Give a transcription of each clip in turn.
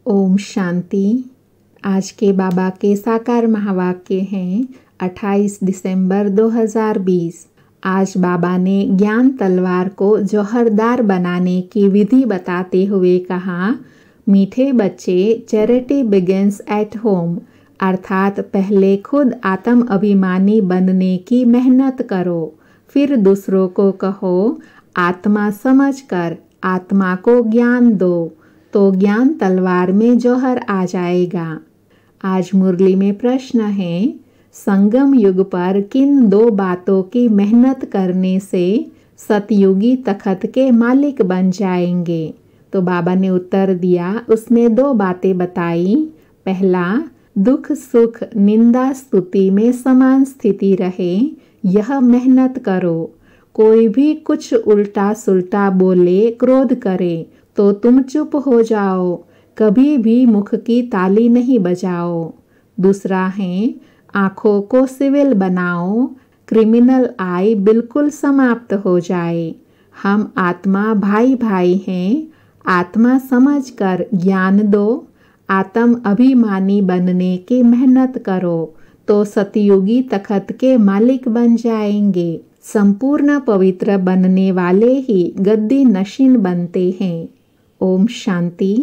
ओम शांति। आज के बाबा के साकार महावाक्य हैं 28 दिसंबर 2020। आज बाबा ने ज्ञान तलवार को जौहरदार बनाने की विधि बताते हुए कहा, मीठे बच्चे, चैरिटी बिगिंस एट होम, अर्थात पहले खुद आत्म अभिमानी बनने की मेहनत करो, फिर दूसरों को कहो आत्मा समझकर आत्मा को ज्ञान दो, तो ज्ञान तलवार में जौहर आ जाएगा। आज मुरली में प्रश्न है, संगम युग पर किन दो बातों की मेहनत करने से सतयुगी तखत के मालिक बन जाएंगे? तो बाबा ने उत्तर दिया, उसमें दो बातें बताई। पहला, दुख सुख निंदा स्तुति में समान स्थिति रहे, यह मेहनत करो। कोई भी कुछ उल्टा सुल्टा बोले, क्रोध करे तो तुम चुप हो जाओ, कभी भी मुख की ताली नहीं बजाओ। दूसरा है, आँखों को सिविल बनाओ, क्रिमिनल आई बिल्कुल समाप्त हो जाए। हम आत्मा भाई भाई हैं, आत्मा समझकर ज्ञान दो, आत्म अभिमानी बनने की मेहनत करो, तो सतयुगी तखत के मालिक बन जाएंगे। संपूर्ण पवित्र बनने वाले ही गद्दी नशीन बनते हैं। ओम शांति।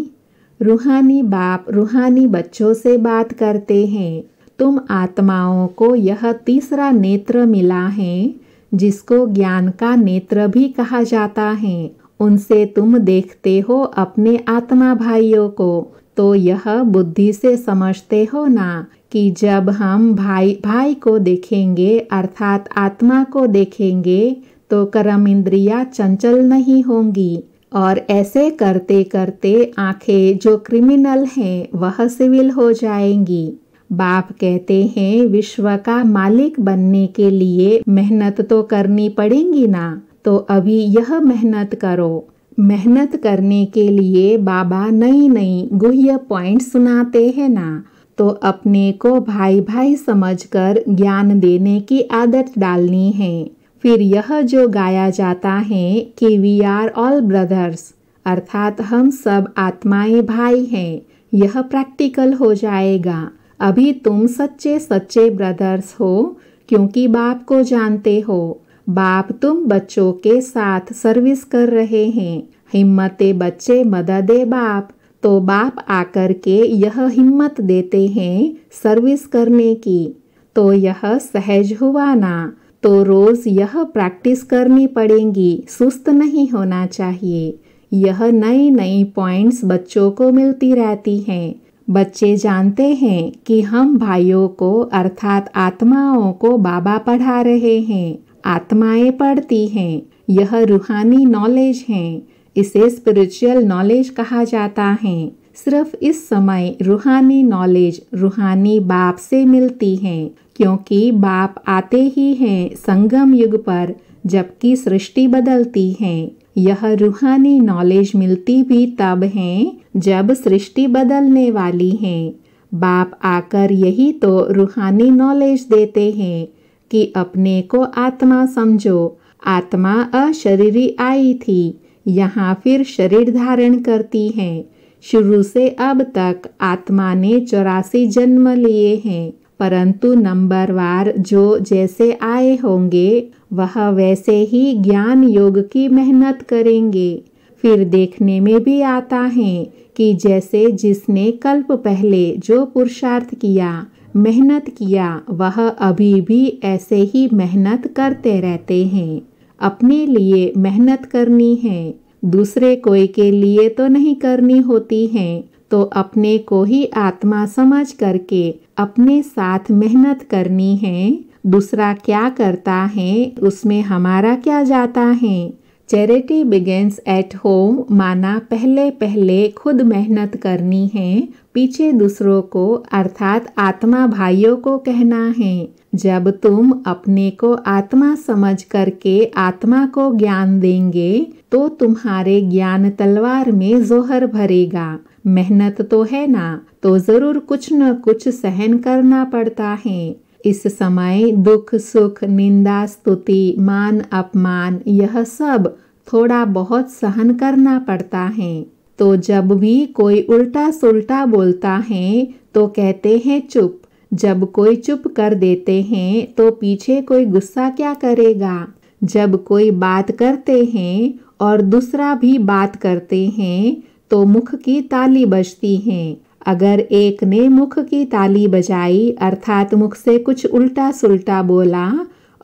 रूहानी बाप रूहानी बच्चों से बात करते हैं। तुम आत्माओं को यह तीसरा नेत्र मिला है, जिसको ज्ञान का नेत्र भी कहा जाता है। उनसे तुम देखते हो अपने आत्मा भाइयों को, तो यह बुद्धि से समझते हो ना कि जब हम भाई भाई को देखेंगे अर्थात आत्मा को देखेंगे तो कर्म इंद्रियां चंचल नहीं होंगी, और ऐसे करते करते आंखें जो क्रिमिनल हैं वह सिविल हो जाएंगी। बाप कहते हैं, विश्व का मालिक बनने के लिए मेहनत तो करनी पड़ेगी ना, तो अभी यह मेहनत करो। मेहनत करने के लिए बाबा नई नई गुह्य पॉइंट सुनाते हैं ना, तो अपने को भाई भाई समझकर ज्ञान देने की आदत डालनी है। फिर यह जो गाया जाता है कि वी आर ऑल ब्रदर्स, अर्थात हम सब आत्माएं भाई हैं, यह प्रैक्टिकल हो जाएगा। अभी तुम सच्चे सच्चे ब्रदर्स हो, क्योंकि बाप को जानते हो। बाप तुम बच्चों के साथ सर्विस कर रहे हैं। हिम्मते बच्चे मददे बाप, तो बाप आकर के यह हिम्मत देते हैं सर्विस करने की, तो यह सहज हुआ ना। तो रोज यह प्रैक्टिस करनी पड़ेगी, सुस्त नहीं होना चाहिए। यह नई नई पॉइंट्स बच्चों को मिलती रहती हैं। बच्चे जानते हैं कि हम भाइयों को अर्थात आत्माओं को बाबा पढ़ा रहे हैं, आत्माएं पढ़ती हैं। यह रूहानी नॉलेज है, इसे स्पिरिचुअल नॉलेज कहा जाता है। सिर्फ इस समय रूहानी नॉलेज रूहानी बाप से मिलती है, क्योंकि बाप आते ही हैं संगम युग पर, जबकि सृष्टि बदलती है। यह रूहानी नॉलेज मिलती भी तब है जब सृष्टि बदलने वाली है। बाप आकर यही तो रूहानी नॉलेज देते हैं कि अपने को आत्मा समझो। आत्मा अशरीरी आई थी, यहाँ फिर शरीर धारण करती है। शुरू से अब तक आत्मा ने 84 जन्म लिए हैं, परंतु नंबरवार जो जैसे आए होंगे वह वैसे ही ज्ञान योग की मेहनत करेंगे। फिर देखने में भी आता है कि जैसे जिसने कल्प पहले जो पुरुषार्थ किया, मेहनत किया, वह अभी भी ऐसे ही मेहनत करते रहते हैं। अपने लिए मेहनत करनी है, दूसरे कोई के लिए तो नहीं करनी होती है। तो अपने को ही आत्मा समझ करके अपने साथ मेहनत करनी है। दूसरा क्या करता है उसमें हमारा क्या जाता है। चैरिटी बिगिंस एट होम माना पहले पहले खुद मेहनत करनी है, पीछे दूसरों को अर्थात आत्मा भाइयों को कहना है। जब तुम अपने को आत्मा समझ करके आत्मा को ज्ञान देंगे तो तुम्हारे ज्ञान तलवार में जोहर भरेगा। मेहनत तो है ना, तो जरूर कुछ न कुछ सहन करना पड़ता है। इस समय दुख सुख निंदा स्तुति मान अपमान यह सब थोड़ा बहुत सहन करना पड़ता है। तो जब भी कोई उल्टा सुल्टा बोलता है तो कहते हैं चुप। जब कोई चुप कर देते हैं तो पीछे कोई गुस्सा क्या करेगा। जब कोई बात करते हैं और दूसरा भी बात करते हैं तो मुख की ताली बजती है। अगर एक ने मुख की ताली बजाई अर्थात मुख से कुछ उल्टा सुल्टा बोला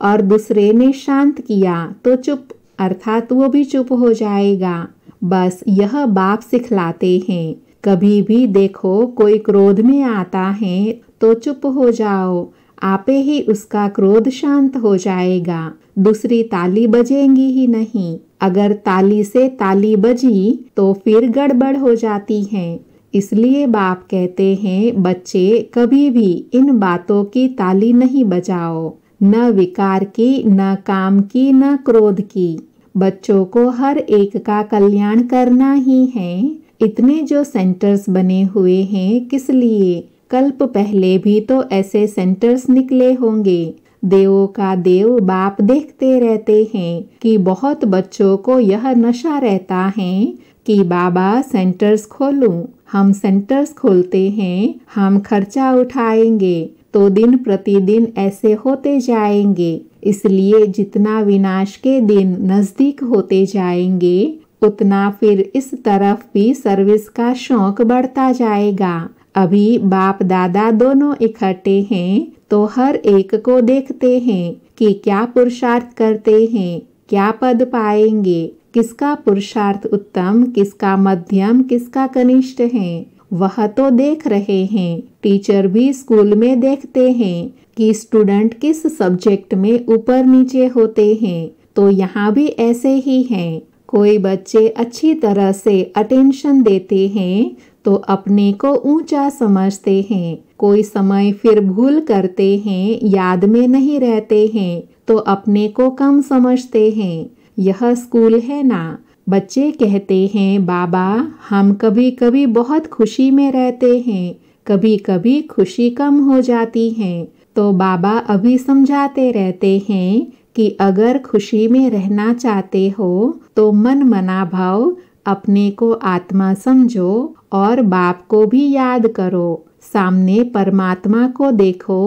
और दूसरे ने शांत किया तो चुप अर्थात वो भी चुप हो जाएगा। बस यह बाप सिखलाते हैं। कभी भी देखो कोई क्रोध में आता है तो चुप हो जाओ, आपे ही उसका क्रोध शांत हो जाएगा। दूसरी ताली बजेंगी ही नहीं। अगर ताली से ताली बजी तो फिर गड़बड़ हो जाती है। इसलिए बाप कहते हैं बच्चे कभी भी इन बातों की ताली नहीं बजाओ, न विकार की, न काम की, न क्रोध की। बच्चों को हर एक का कल्याण करना ही है। इतने जो सेंटर्स बने हुए हैं किस लिए? कल्प पहले भी तो ऐसे सेंटर्स निकले होंगे। देवों का देव बाप देखते रहते हैं कि बहुत बच्चों को यह नशा रहता है कि बाबा सेंटर्स खोलूं। हम सेंटर्स खोलते हैं, हम खर्चा उठाएंगे तो दिन प्रतिदिन ऐसे होते जाएंगे। इसलिए जितना विनाश के दिन नजदीक होते जाएंगे उतना फिर इस तरफ भी सर्विस का शौक बढ़ता जाएगा। अभी बाप दादा दोनों इकट्ठे हैं तो हर एक को देखते हैं कि क्या पुरुषार्थ करते हैं, क्या पद पाएंगे, किसका पुरुषार्थ उत्तम, किसका मध्यम, किसका कनिष्ठ है। वह तो देख रहे हैं। टीचर भी स्कूल में देखते हैं कि स्टूडेंट किस सब्जेक्ट में ऊपर नीचे होते हैं। तो यहाँ भी ऐसे ही हैं। कोई बच्चे अच्छी तरह से अटेंशन देते हैं तो अपने को ऊंचा समझते हैं। कोई समय फिर भूल करते हैं, याद में नहीं रहते हैं तो अपने को कम समझते हैं। यह स्कूल है ना। बच्चे कहते हैं बाबा हम कभी कभी बहुत खुशी में रहते हैं, कभी कभी खुशी कम हो जाती है। तो बाबा अभी समझाते रहते हैं कि अगर खुशी में रहना चाहते हो तो मन मना भाव अपने को आत्मा समझो और बाप को भी याद करो। सामने परमात्मा को देखो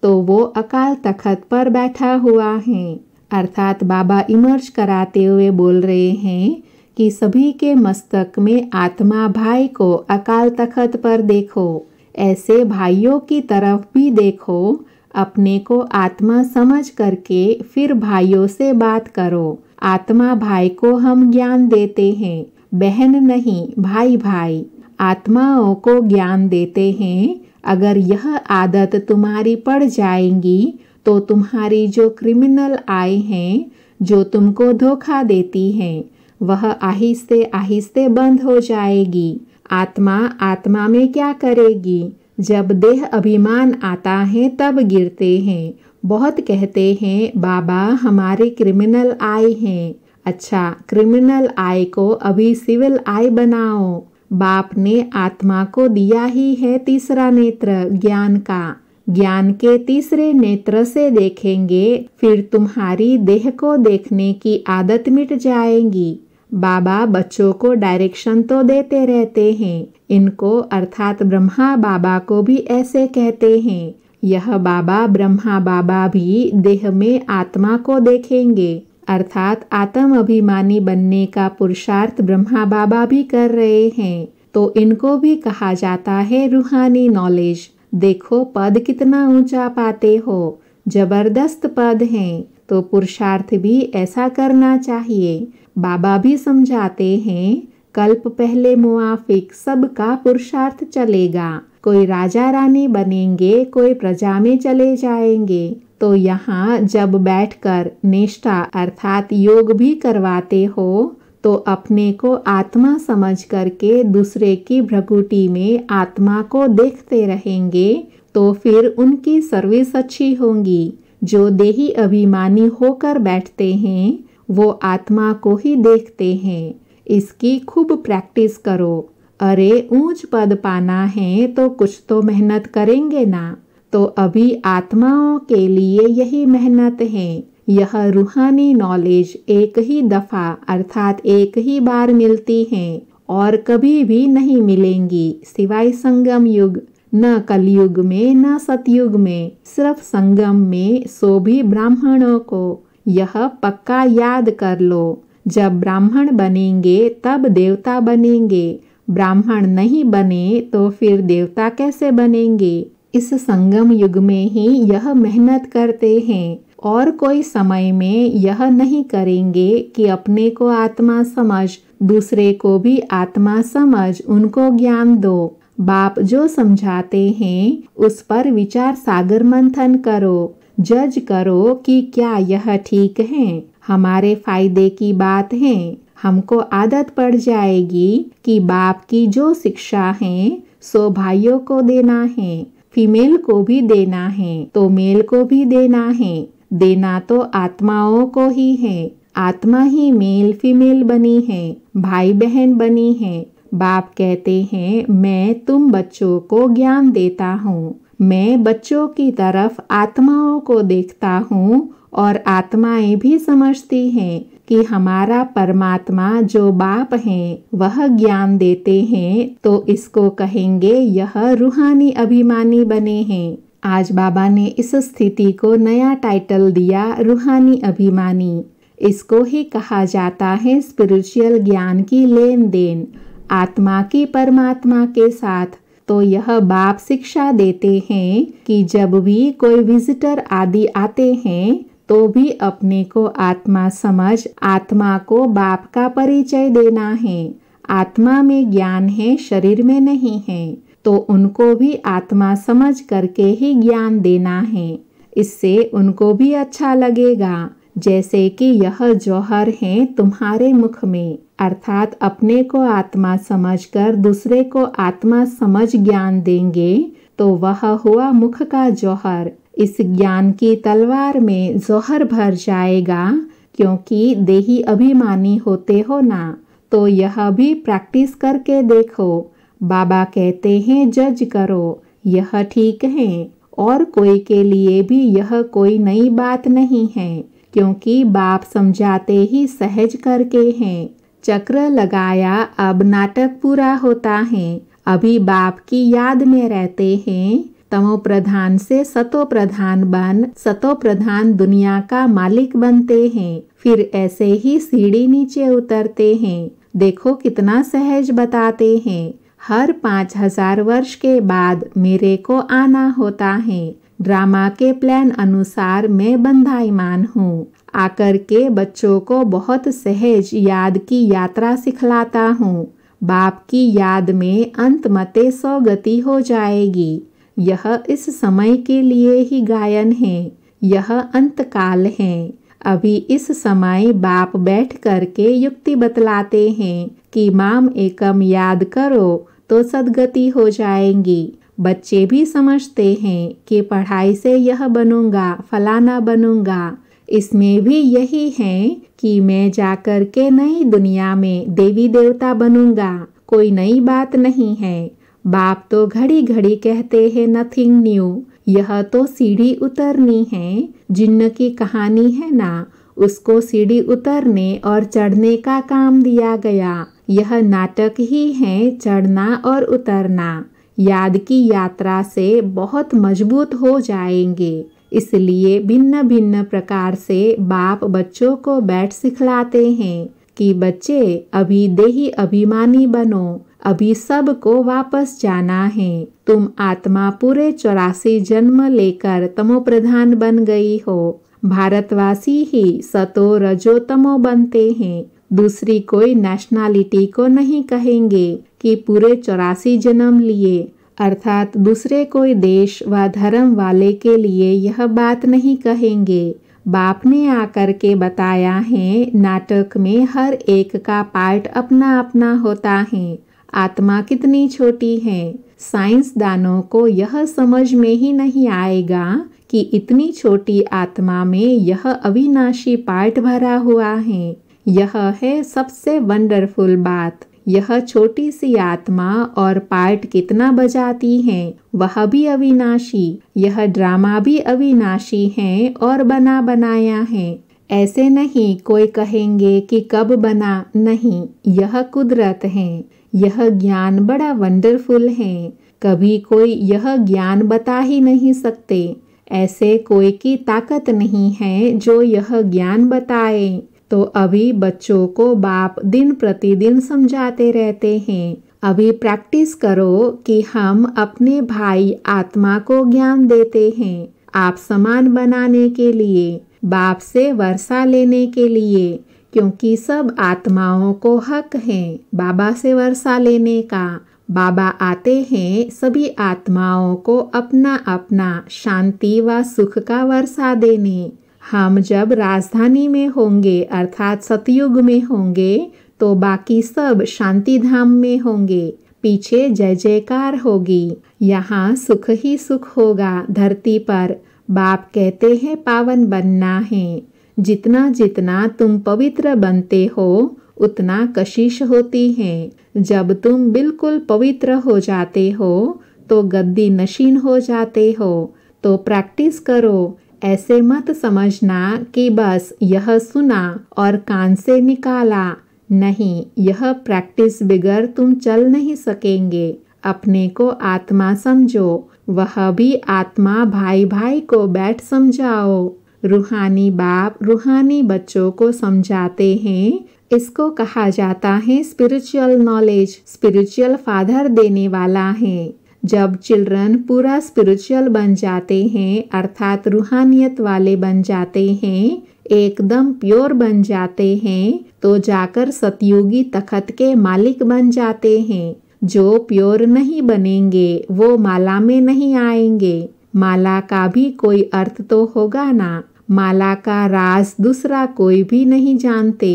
तो वो अकाल तख्त पर बैठा हुआ है। अर्थात बाबा इमर्ज कराते हुए बोल रहे हैं कि सभी के मस्तक में आत्मा भाई को अकाल तख्त पर देखो। ऐसे भाइयों की तरफ भी देखो। अपने को आत्मा समझ करके फिर भाइयों से बात करो। आत्मा भाई को हम ज्ञान देते हैं, बहन नहीं, भाई भाई। आत्माओं को ज्ञान देते हैं। अगर यह आदत तुम्हारी पड़ जाएगी तो तुम्हारी जो क्रिमिनल आई हैं, जो तुमको धोखा देती हैं, वह आहिस्ते आहिस्ते बंद हो जाएगी। आत्मा आत्मा में क्या करेगी? जब देह अभिमान आता है तब गिरते हैं। बहुत कहते हैं बाबा हमारे क्रिमिनल आई हैं। अच्छा, क्रिमिनल आई को अभी सिविल आई बनाओ। बाप ने आत्मा को दिया ही है तीसरा नेत्र ज्ञान का। ज्ञान के तीसरे नेत्र से देखेंगे फिर तुम्हारी देह को देखने की आदत मिट जाएगी। बाबा बच्चों को डायरेक्शन तो देते रहते हैं। इनको अर्थात ब्रह्मा बाबा को भी ऐसे कहते हैं। यह बाबा ब्रह्मा बाबा भी देह में आत्मा को देखेंगे। अर्थात आत्म अभिमानी बनने का पुरुषार्थ ब्रह्मा बाबा भी कर रहे हैं। तो इनको भी कहा जाता है रूहानी नॉलेज। देखो पद कितना ऊंचा पाते हो, जबरदस्त पद हैं। तो पुरुषार्थ भी ऐसा करना चाहिए। बाबा भी समझाते हैं कल्प पहले मुआफिक सबका पुरुषार्थ चलेगा। कोई राजा रानी बनेंगे, कोई प्रजा में चले जाएंगे। तो यहाँ जब बैठकर निष्ठा अर्थात योग भी करवाते हो तो अपने को आत्मा समझ करके दूसरे की भ्रकुटी में आत्मा को देखते रहेंगे तो फिर उनकी सर्विस अच्छी होगी। जो देही अभिमानी होकर बैठते हैं वो आत्मा को ही देखते हैं। इसकी खूब प्रैक्टिस करो। अरे ऊंच पद पाना है तो कुछ तो मेहनत करेंगे ना। तो अभी आत्माओं के लिए यही मेहनत है। यह रूहानी नॉलेज एक ही दफा अर्थात एक ही बार मिलती है और कभी भी नहीं मिलेंगी सिवाय संगम युग। न कलयुग में न सतयुग में, सिर्फ संगम में, सो भी ब्राह्मणों को। यह पक्का याद कर लो। जब ब्राह्मण बनेंगे तब देवता बनेंगे। ब्राह्मण नहीं बने तो फिर देवता कैसे बनेंगे। इस संगम युग में ही यह मेहनत करते हैं और कोई समय में यह नहीं करेंगे कि अपने को आत्मा समझ, दूसरे को भी आत्मा समझ, उनको ज्ञान दो। बाप जो समझाते हैं उस पर विचार सागर मंथन करो, जज करो कि क्या यह ठीक है, हमारे फायदे की बात है। हमको आदत पड़ जाएगी कि बाप की जो शिक्षा है सो भाइयों को देना है, फीमेल को भी देना है तो मेल को भी देना है। देना तो आत्माओं को ही है। आत्मा ही मेल फीमेल बनी है, भाई बहन बनी है। बाप कहते हैं मैं तुम बच्चों को ज्ञान देता हूँ। मैं बच्चों की तरफ आत्माओं को देखता हूँ और आत्माएं भी समझती हैं कि हमारा परमात्मा जो बाप हैं वह ज्ञान देते हैं, तो इसको कहेंगे यह रूहानी अभिमानी बने हैं। आज बाबा ने इस स्थिति को नया टाइटल दिया, रूहानी अभिमानी। इसको ही कहा जाता है स्पिरिचुअल ज्ञान की लेन देन आत्मा की परमात्मा के साथ। तो यह बाप शिक्षा देते हैं कि जब भी कोई विजिटर आदि आते हैं तो भी अपने को आत्मा समझ, आत्मा को बाप का परिचय देना है। आत्मा में ज्ञान है, शरीर में नहीं है, तो उनको भी आत्मा समझ करके ही ज्ञान देना है। इससे उनको भी अच्छा लगेगा, जैसे कि यह जौहर है तुम्हारे मुख में, अर्थात अपने को आत्मा समझकर दूसरे को आत्मा समझ ज्ञान देंगे तो वह हुआ मुख का जौहर। इस ज्ञान की तलवार में जौहर भर जाएगा, क्योंकि देही अभिमानी होते हो ना, तो यह भी प्रैक्टिस करके देखो। बाबा कहते हैं जज करो, यह ठीक है, और कोई के लिए भी यह कोई नई बात नहीं है, क्योंकि बाप समझाते ही सहज करके हैं। चक्र लगाया, अब नाटक पूरा होता है। अभी बाप की याद में रहते हैं। तमो प्रधान से सतो प्रधान बन, सतो प्रधान दुनिया का मालिक बनते हैं। फिर ऐसे ही सीढ़ी नीचे उतरते हैं। देखो कितना सहज बताते हैं। हर 5000 वर्ष के बाद मेरे को आना होता है। ड्रामा के प्लान अनुसार मैं बंधाईमान हूँ। आकर के बच्चों को बहुत सहज याद की यात्रा सिखलाता हूँ। बाप की याद में अंत मते 100 गति हो जाएगी। यह इस समय के लिए ही गायन है, यह अंतकाल है। अभी इस समय बाप बैठ करके युक्ति बतलाते हैं कि माम एकम याद करो तो सदगति हो जाएंगी। बच्चे भी समझते हैं कि पढ़ाई से यह बनूंगा, फलाना बनूंगा। इसमें भी यही है कि मैं जाकर के नई दुनिया में देवी देवता बनूंगा, कोई नई बात नहीं है। बाप तो घड़ी घड़ी कहते हैं नथिंग न्यू। यह तो सीढ़ी उतरनी है, जिन्न की कहानी है ना, उसको सीढ़ी उतरने और चढ़ने का काम दिया गया। यह नाटक ही है, चढ़ना और उतरना। याद की यात्रा से बहुत मजबूत हो जाएंगे। इसलिए भिन्न भिन्न प्रकार से बाप बच्चों को बैठ सिखलाते हैं कि बच्चे अभी देही अभिमानी बनो, अभी सबको वापस जाना है। तुम आत्मा पूरे 84 जन्म लेकर तमो प्रधान बन गई हो। भारतवासी ही सतो रजो तमो बनते हैं। दूसरी कोई नेशनैलिटी को नहीं कहेंगे कि पूरे 84 जन्म लिए, अर्थात दूसरे कोई देश व धर्म वाले के लिए यह बात नहीं कहेंगे। बाप ने आकर के बताया है, नाटक में हर एक का पार्ट अपना अपना होता है। आत्मा कितनी छोटी है, साइंसदानों को यह समझ में ही नहीं आएगा कि इतनी छोटी आत्मा में यह अविनाशी पार्ट भरा हुआ है। यह है सबसे वंडरफुल बात। यह छोटी सी आत्मा और पार्ट कितना बजाती है, वह भी अविनाशी। यह ड्रामा भी अविनाशी है और बना बनाया है। ऐसे नहीं कोई कहेंगे कि कब बना, नहीं, यह कुदरत है। यह ज्ञान बड़ा वंडरफुल है। कभी कोई यह ज्ञान बता ही नहीं सकते। ऐसे कोई की ताकत नहीं है जो यह ज्ञान बताए। तो अभी बच्चों को बाप दिन प्रतिदिन समझाते रहते हैं, अभी प्रैक्टिस करो कि हम अपने भाई आत्मा को ज्ञान देते हैं, आप समान बनाने के लिए, बाप से वर्षा लेने के लिए, क्योंकि सब आत्माओं को हक है बाबा से वर्षा लेने का। बाबा आते हैं सभी आत्माओं को अपना अपना शांति व सुख का वर्षा देने। हम जब राजधानी में होंगे अर्थात सतयुग में होंगे तो बाकी सब शांति धाम में होंगे। पीछे जय जयकार होगी, यहाँ सुख ही सुख होगा धरती पर। बाप कहते हैं पावन बनना है। जितना जितना तुम पवित्र बनते हो उतना कशिश होती है। जब तुम बिल्कुल पवित्र हो जाते हो तो गद्दी नशीन हो जाते हो। तो प्रैक्टिस करो। ऐसे मत समझना कि बस यह सुना और कान से निकाला। नहीं, यह प्रैक्टिस बगैर तुम चल नहीं सकेंगे। अपने को आत्मा समझो, वह भी आत्मा भाई भाई को बैठ समझाओ। रूहानी बाप रूहानी बच्चों को समझाते हैं। इसको कहा जाता है स्पिरिचुअल नॉलेज। स्पिरिचुअल फादर देने वाला है। जब चिल्ड्रन पूरा स्पिरिचुअल बन जाते हैं अर्थात रूहानियत वाले बन जाते हैं, एकदम प्योर बन जाते हैं, तो जाकर सतयुगी तखत के मालिक बन जाते हैं। जो प्योर नहीं बनेंगे वो माला में नहीं आएंगे। माला का भी कोई अर्थ तो होगा ना। माला का राज दूसरा कोई भी नहीं जानते।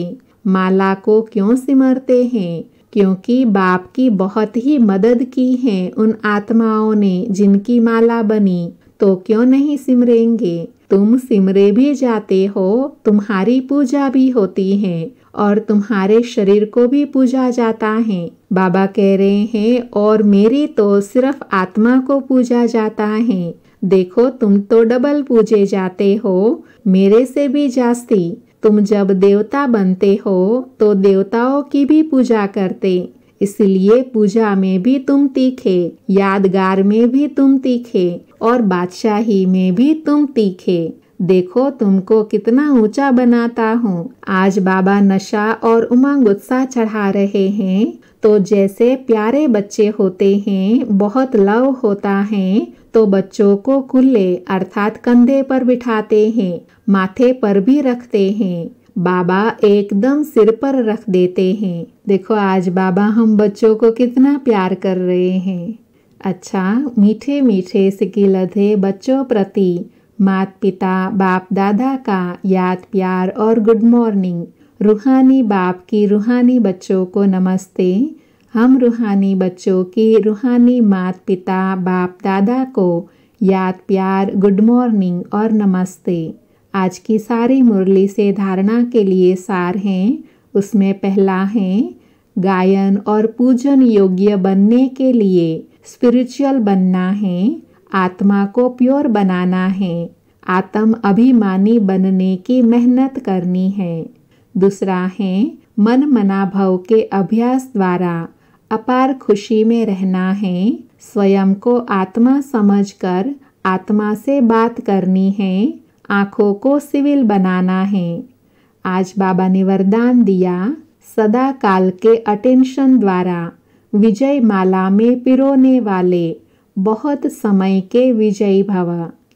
माला को क्यों सिमरते हैं? क्योंकि बाप की बहुत ही मदद की है उन आत्माओं ने जिनकी माला बनी। तो क्यों नहीं सिमरेंगे? तुम सिमरे भी जाते हो, तुम्हारी पूजा भी होती है और तुम्हारे शरीर को भी पूजा जाता है। बाबा कह रहे हैं और मेरी तो सिर्फ आत्मा को पूजा जाता है। देखो तुम तो डबल पूजे जाते हो, मेरे से भी जास्ती। तुम जब देवता बनते हो तो देवताओं की भी पूजा करते, इसलिए पूजा में भी तुम तीखे, यादगार में भी तुम तीखे और बादशाही में भी तुम तीखे। देखो तुमको कितना ऊंचा बनाता हूँ। आज बाबा नशा और उमंग उत्साह चढ़ा रहे हैं। तो जैसे प्यारे बच्चे होते हैं, बहुत लव होता है, तो बच्चों को कुल्ले अर्थात कंधे पर बिठाते हैं, माथे पर भी रखते हैं। बाबा एकदम सिर पर रख देते हैं। देखो आज बाबा हम बच्चों को कितना प्यार कर रहे हैं। अच्छा, मीठे मीठे सिकिलधे बच्चों प्रति माता पिता बाप दादा का याद प्यार और गुड मॉर्निंग। रूहानी बाप की रूहानी बच्चों को नमस्ते। हम रूहानी बच्चों की रूहानी माता पिता बाप दादा को याद प्यार गुड मॉर्निंग और नमस्ते। आज की सारी मुरली से धारणा के लिए सार हैं। उसमें पहला है गायन और पूजन योग्य बनने के लिए स्पिरिचुअल बनना है, आत्मा को प्योर बनाना है, आत्म अभिमानी बनने की मेहनत करनी है। दूसरा है मन मना भव के अभ्यास द्वारा अपार खुशी में रहना है, स्वयं को आत्मा समझकर आत्मा से बात करनी है, आँखों को सिविल बनाना है। आज बाबा ने वरदान दिया सदा काल के अटेंशन द्वारा विजय माला में पिरोने वाले बहुत समय के विजयी भव।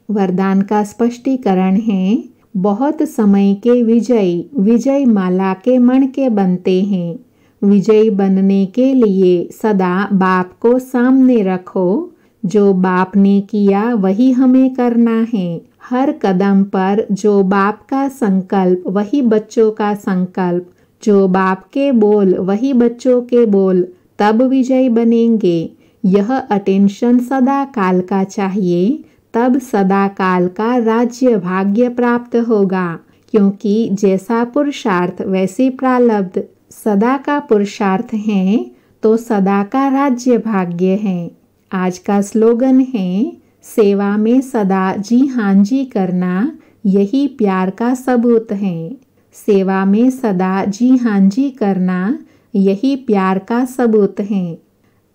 वरदान का स्पष्टीकरण है बहुत समय के विजय माला के मण के बनते हैं। विजयी बनने के लिए सदा बाप को सामने रखो। जो बाप ने किया वही हमें करना है। हर कदम पर जो बाप का संकल्प वही बच्चों का संकल्प, जो बाप के बोल वही बच्चों के बोल, तब विजयी बनेंगे। यह अटेंशन सदा काल का चाहिए, तब सदा काल का राज्य भाग्य प्राप्त होगा। क्योंकि जैसा पुरुषार्थ वैसी प्रारब्ध, सदा का पुरुषार्थ है तो सदा का राज्य भाग्य है। आज का स्लोगन है सेवा में सदा जी हाँ जी करना, यही प्यार का सबूत है। सेवा में सदा जी हाँ जी करना यही प्यार का सबूत है।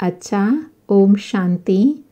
अच्छा, ओम शांति।